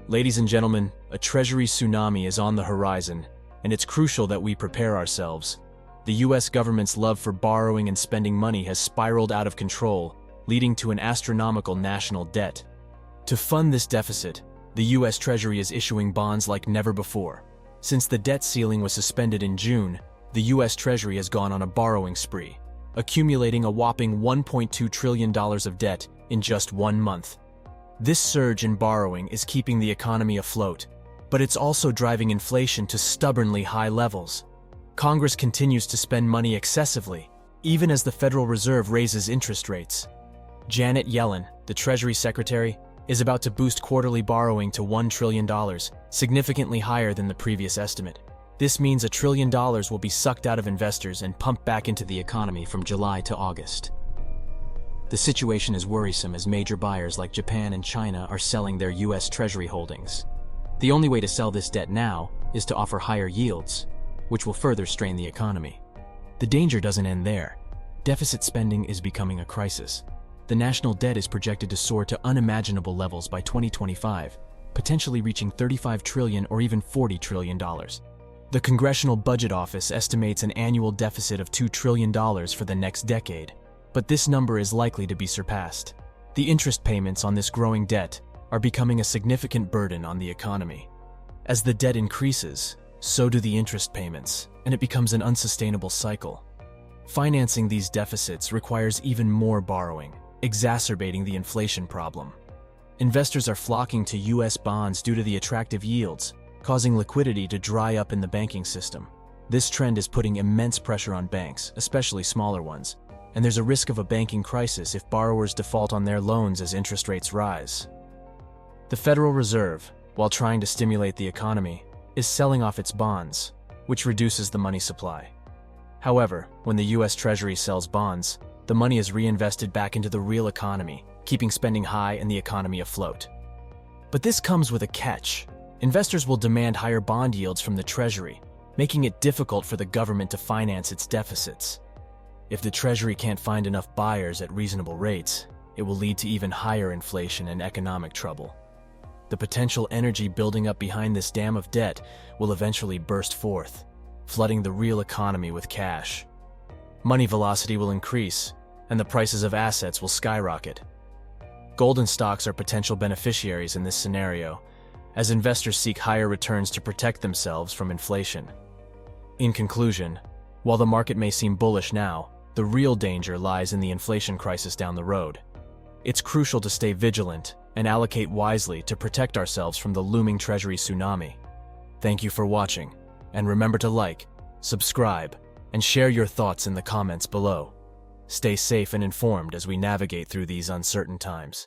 Ladies and gentlemen, a Treasury tsunami is on the horizon, and it's crucial that we prepare ourselves. The US government's love for borrowing and spending money has spiraled out of control, leading to an astronomical national debt. To fund this deficit, the US Treasury is issuing bonds like never before. Since the debt ceiling was suspended in June, the US Treasury has gone on a borrowing spree, accumulating a whopping $1.2 trillion of debt in just 1 month. This surge in borrowing is keeping the economy afloat, but it's also driving inflation to stubbornly high levels. Congress continues to spend money excessively, even as the Federal Reserve raises interest rates. Janet Yellen, the Treasury Secretary, is about to boost quarterly borrowing to $1 trillion, significantly higher than the previous estimate. This means $1 trillion will be sucked out of investors and pumped back into the economy from July to August. The situation is worrisome as major buyers like Japan and China are selling their US Treasury holdings. The only way to sell this debt now is to offer higher yields, which will further strain the economy. The danger doesn't end there. Deficit spending is becoming a crisis. The national debt is projected to soar to unimaginable levels by 2025, potentially reaching $35 trillion or even $40 trillion. The Congressional Budget Office estimates an annual deficit of $2 trillion for the next decade, but this number is likely to be surpassed. The interest payments on this growing debt are becoming a significant burden on the economy. As the debt increases, so do the interest payments, and it becomes an unsustainable cycle. Financing these deficits requires even more borrowing, exacerbating the inflation problem. Investors are flocking to US bonds due to the attractive yields, causing liquidity to dry up in the banking system. This trend is putting immense pressure on banks, especially smaller ones, and there's a risk of a banking crisis if borrowers default on their loans as interest rates rise. The Federal Reserve, while trying to stimulate the economy, is selling off its bonds, which reduces the money supply. However, when the US Treasury sells bonds, the money is reinvested back into the real economy, keeping spending high and the economy afloat. But this comes with a catch. Investors will demand higher bond yields from the Treasury, making it difficult for the government to finance its deficits. If the Treasury can't find enough buyers at reasonable rates, it will lead to even higher inflation and economic trouble. The potential energy building up behind this dam of debt will eventually burst forth, flooding the real economy with cash. Money velocity will increase, and the prices of assets will skyrocket. Gold and stocks are potential beneficiaries in this scenario, as investors seek higher returns to protect themselves from inflation. In conclusion, while the market may seem bullish now, the real danger lies in the inflation crisis down the road. It's crucial to stay vigilant and allocate wisely to protect ourselves from the looming Treasury tsunami. Thank you for watching, and remember to like, subscribe, and share your thoughts in the comments below. Stay safe and informed as we navigate through these uncertain times.